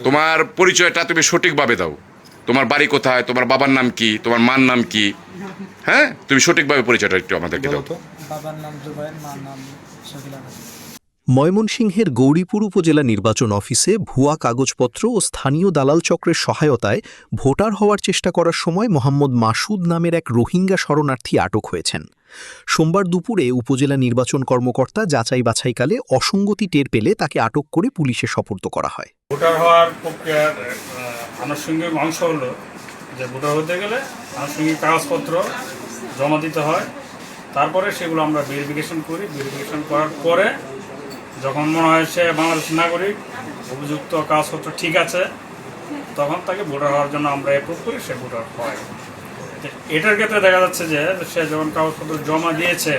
তোমার পরিচয়টা তুমি সঠিকভাবে দাও। তোমার বাড়ি কোথায়, তোমার বাবার নাম কি, তোমার মার নাম কি? হ্যাঁ, তুমি সঠিকভাবে পরিচয়টা একটু আমাদেরকে দাও। বাবার নাম জুবাইর, মার নাম শকিলা। ময়মনসিংহের গৌরীপুর উপজেলা নির্বাচন অফিসে ভুয়া কাগজপত্র ও স্থানীয় দালাল চক্রের সহায়তায় ভোটার হওয়ার চেষ্টা করার সময় মোহাম্মদ মাসুদ নামের এক রোহিঙ্গা শরণার্থী আটক হয়েছেন। সোমবার দুপুরে উপজেলা নির্বাচন কর্মকর্তা যাচাই বাছাইকালে অসঙ্গতি টের পেলে তাকে আটক করে পুলিশে সোপর্দ করা হয়। ভোটার হওয়ার প্রক্রিয়ার আনুষঙ্গিক অংশ হলো যে ভোটার হতে গেলে আনুষঙ্গিক কাগজপত্র জমা দিতে হয়, তারপরে সেগুলো আমরা ভেরিফিকেশন করি। ভেরিফিকেশন করার পরে যখন মনে হয় সে বাংলাদেশের নাগরিক, উপযুক্ত কাগজপত্র ঠিক আছে, তখন তাকে ভোটার হওয়ার জন্য আমরা অ্যাপ্রুভ করি, সে ভোটার হয়। এটার ক্ষেত্রে দেখা যাচ্ছে যে সে যখন কাগজপত্র জমা দিয়েছে,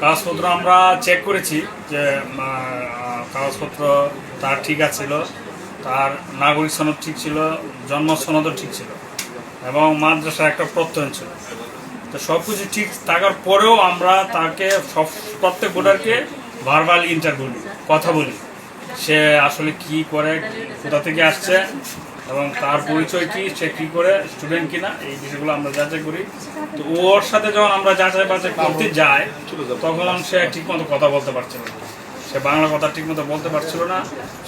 কাগজপত্র আমরা চেক করেছি যে কাগজপত্র তার ঠিক আছিল, তার নাগরিক সনদ ঠিক ছিল, জন্ম সনদও ঠিক ছিল এবং মাদ্রাসার একটা প্রত্যয়ন ছিল। তো সব কিছু ঠিক থাকার পরেও আমরা তাকে প্রত্যেক ভোটারকে ভার্বাল ইন্টারভিউ কথা বলি, সে আসলে কি করে, কোথা থেকে আসছে এবং তার পরিচয় কি, সে কী করে, স্টুডেন্ট কিনা, এই বিষয়গুলো আমরা যাচাই করি। তো ওর সাথে যখন আমরা যাচাই বাছাই করতে যাই, তখন সে ঠিকমতো কথা বলতে পারছিল না, সে বাংলা কথা ঠিকমতো বলতে পারছিল না,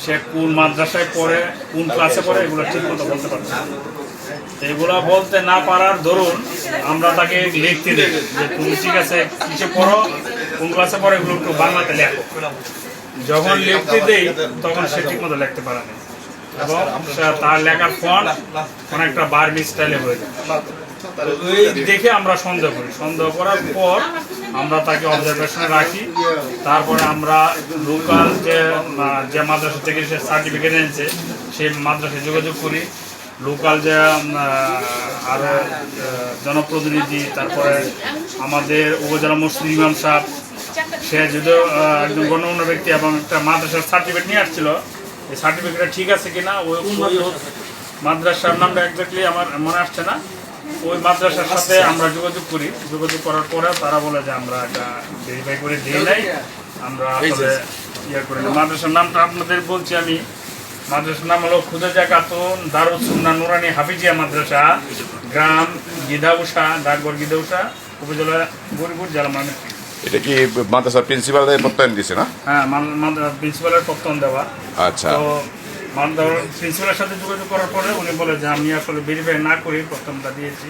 সে কোন মাদ্রাসায় পড়ে, কোন ক্লাসে পড়ে, এগুলো ঠিকমতো বলতে পারছিল না। এগুলো বলতে না পারার দরুন আমরা তাকে লিখতে দিই যে তুমি ঠিক আছে কিসে পড়ো, কোন ক্লাসে পড়ো, এগুলো একটু বাংলাতে লেখো। যখন লিখতে দেই তখন সে ঠিকমতো লিখতে পারে না এবং তার লেখার ফন্ট অনেকটা বার্মি স্টাইলে হয়ে যায়। এই দেখে আমরা সন্দেহ করি। সন্দেহ করার পর আমরা তাকে অবজারভেশনে রাখি। তারপরে আমরা লোকাল যে মাদ্রাসা থেকে সে সার্টিফিকেট এনেছে সেই মাদ্রাসায় যোগাযোগ করি। লোকাল যে আরও জনপ্রতিনিধি, তারপরে আমাদের উপজেলা মসজিদ ইমাম সাহেব, সে যদিও একজন গণ্যমান্য ব্যক্তি এবং একটা মাদ্রাসার সার্টিফিকেট নিয়ে আসছিল, এই সার্টিফিকেটটা ঠিক আছে কিনা, ওই মাদ্রাসার নামটা একজাক্টলি আমার মনে আসছে না, ওই মাদ্রাসার সাথে আমরা যোগাযোগ করি। যোগাযোগ করার পরে তারা বলে যে আমরা এটা ভেরিফাই করে দিই নাই, আমরা আসলে করি না। মাদ্রাসার নামটা আপনাদের বলছি আমি। মাদ্রাসার নাম হলো খুদেজা খাতুন দারুস সুন্নাহ নুরানি হাফিজিয়া মাদ্রাসা, গ্রাম গিদাউসা, ডাকঘর গিদাউসা, উপজেলা গৌরীপুর, জেলা ময়মনসিংহ। এটা কি মাদ্রাসার প্রিন্সিপালের প্রত্যয়ন দিছে না? হ্যাঁ, প্রিন্সিপালের প্রত্যয়ন দেওয়া। আচ্ছা, তো প্রিন্সিপালের সাথে যোগাযোগ করার পরে উনি বলে যে আমি আসলে ভেরিফাই না করি প্রত্যয়নটা দিয়েছি।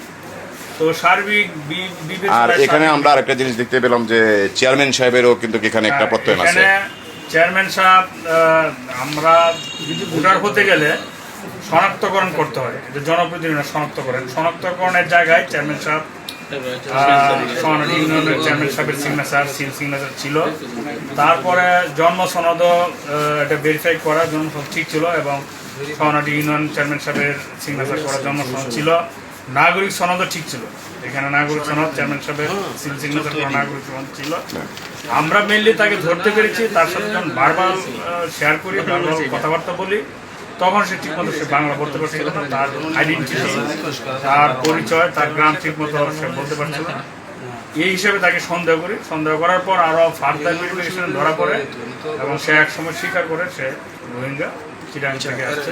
তো সার্বিক আর এখানে আমরা আরেকটা জিনিস দেখতে পেলাম যে চেয়ারম্যান সাহেবেরও কিন্তু এখানে একটা প্রত্যয়ন আছে। চেয়ারম্যান সাহেব, আমরা ভোটার হতে গেলে শনাক্তকরণ করতে হয়, যে জনপ্রতিনিধিরা শনাক্ত করেন। শনাক্তকরণের জায়গায় চেয়ারম্যান সাহেব, ইউনিয়নের চেয়ারম্যান সাহেবের সিগনেচার ছিল। তারপরে জন্ম সনদও এটা ভেরিফাই করা, জন্ম সনদ ঠিক ছিল এবং সহনাটি ইউনিয়ন চেয়ারম্যান সাহেবের সিগনেচার করা জন্ম সনদ ছিল। নাগরিক সনদও ঠিক ছিল, এখানে নাগরিক সনদ চেয়ারম্যান সাহেবের সিগনেচার করা নাগরিক সনদ ছিল। আমরা মেনলি তাকে ধরতে পেরেছি, তার সাথে যখন বারবার শেয়ার করি, বারবার কথাবার্তা বলি, তখন সে ঠিকমতো সে বাংলা বলতে পারছিল না, তার আইডেন্টিটি, তার পরিচয়, তার গ্রাম ঠিকমতো সে বলতে পারছিল না। এই হিসেবে তাকে সন্দেহ করি। সন্দেহ করার পর আরও ফার্দার ভেরিফিকেশনে ধরা পড়ে এবং সে এক সময় স্বীকার করে সে রোহিঙ্গা, চিটাগাং থেকে আসছে।